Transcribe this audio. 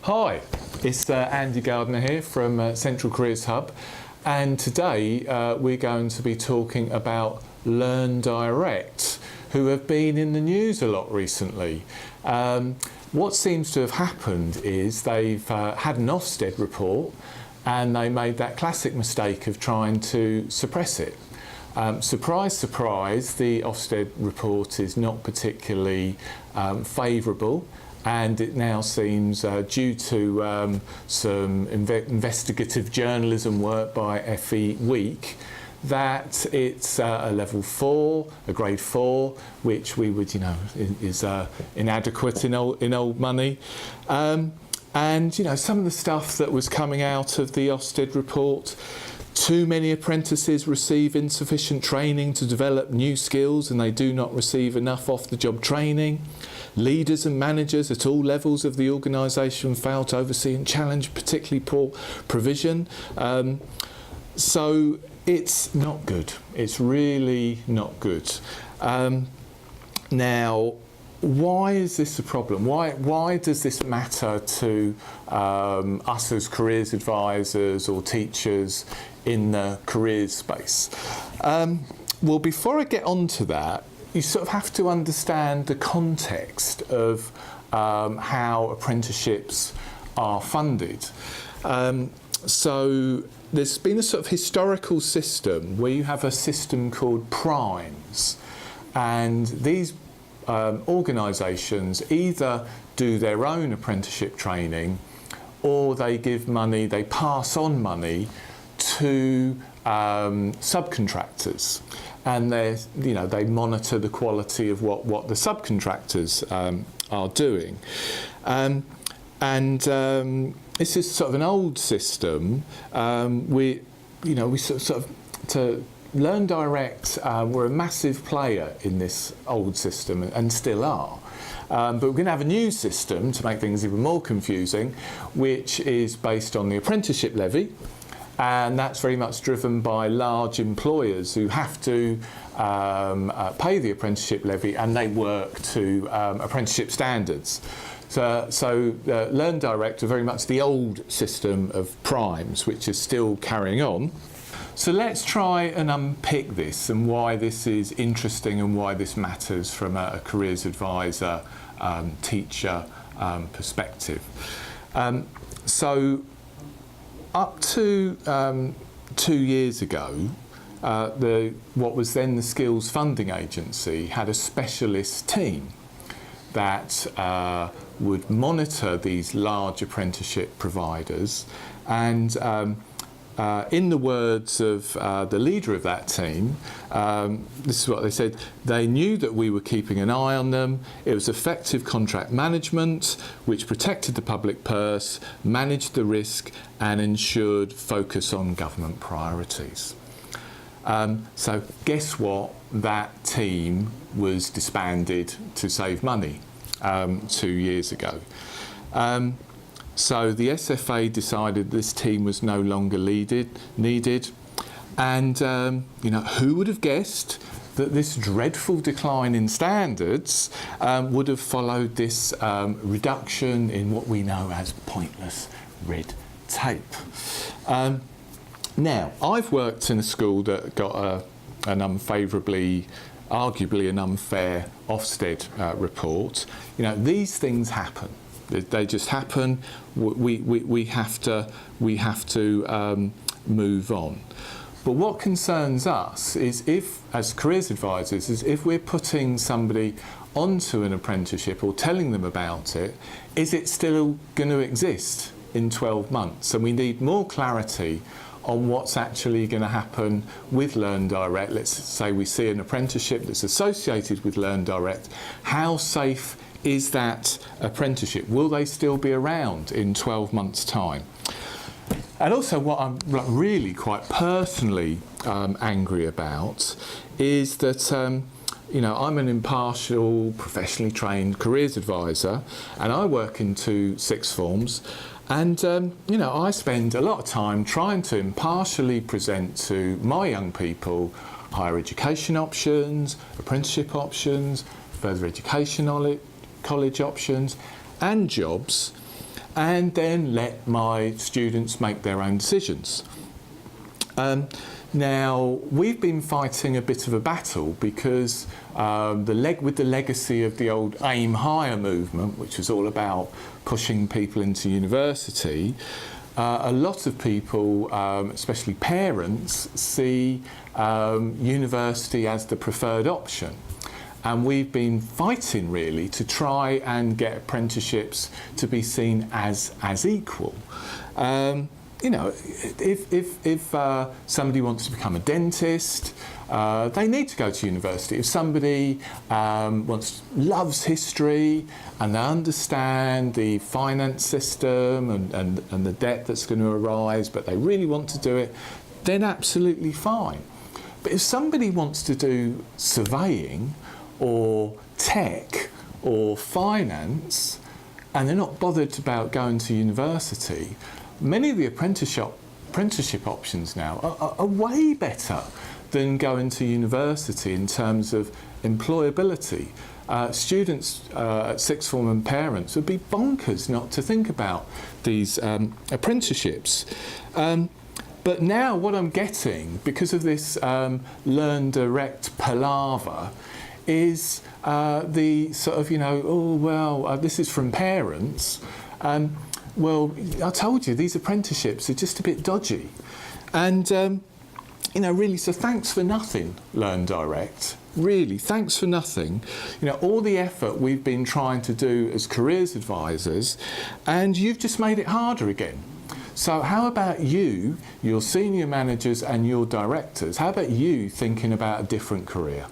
Hi, it's Andy Gardner here from Central Careers Hub, and today we're going to be talking about Learndirect, who have been in the news a lot recently. What seems to have happened is they've had an Ofsted report and they made that classic mistake of trying to suppress it. Surprise, surprise, the Ofsted report is not particularly favourable, and it now seems, due to some investigative journalism work by FE Week, that it's a level 4, a grade 4, which we would, is inadequate in old money. And, some of the stuff that was coming out of the Ofsted report: too many apprentices receive insufficient training to develop new skills and they do not receive enough off-the-job training. Leaders and managers at all levels of the organisation fail to oversee and challenge particularly poor provision. So it's not good. It's really not good. Now, why is this a problem? Why does this matter to us as careers advisors or teachers in the careers space? Well, before I get onto that, you sort of have to understand the context of how apprenticeships are funded. So there's been a sort of historical system where you have a system called primes, and these organisations either do their own apprenticeship training or they give money, they pass on money to subcontractors, and they monitor the quality of what the subcontractors are doing. This is sort of an old system. Learndirect were a massive player in this old system and still are. But we're going to have a new system to make things even more confusing, which is based on the apprenticeship levy, and that's very much driven by large employers who have to pay the apprenticeship levy, and they work to apprenticeship standards. So Learndirect are very much the old system of primes, which is still carrying on. So let's try and unpick this and why this is interesting and why this matters from a careers advisor, teacher perspective. So up to 2 years ago, what was then the Skills Funding Agency had a specialist team that would monitor these large apprenticeship providers, and in the words of the leader of that team, this is what they said: they knew that we were keeping an eye on them. It was effective contract management which protected the public purse, managed the risk and ensured focus on government priorities. So guess what? That team was disbanded to save money 2 years ago. So the SFA decided this team was no longer needed, and who would have guessed that this dreadful decline in standards would have followed this reduction in what we know as pointless red tape. Now, I've worked in a school that got an arguably an unfair Ofsted report. These things happen. They just happen. We have to move on. But what concerns us is as careers advisors, if we're putting somebody onto an apprenticeship or telling them about it, is it still going to exist in 12 months? And we need more clarity on what's actually going to happen with Learndirect. Let's say we see an apprenticeship that's associated with Learndirect. How safe is that apprenticeship? Will they still be around in 12 months' time? And also, what I'm really quite personally angry about is that I'm an impartial, professionally trained careers advisor, and I work in 2 sixth forms. And, I spend a lot of time trying to impartially present to my young people higher education options, apprenticeship options, further education college options, and jobs. and then let my students make their own decisions. Now, we've been fighting a bit of a battle because with the legacy of the old aim higher movement, which was all about pushing people into university, a lot of people, especially parents, see university as the preferred option. And we've been fighting really to try and get apprenticeships to be seen as equal. You know, if somebody wants to become a dentist, they need to go to university. If somebody loves history and they understand the finance system and the debt that's going to arise, but they really want to do it, then absolutely fine. But if somebody wants to do surveying or tech or finance and they're not bothered about going to university, many of the apprenticeship options now are way better than going to university in terms of employability. Students at sixth form and parents would be bonkers not to think about these apprenticeships. But now what I'm getting, because of this Learndirect palaver, is the sort of, you know, oh, well, this is from parents. Well, I told you, these apprenticeships are just a bit dodgy. And, you know, really, so thanks for nothing, Learndirect. Really, thanks for nothing. You know, all the effort we've been trying to do as careers advisors, and you've just made it harder again. So how about you, your senior managers and your directors, how about you thinking about a different career?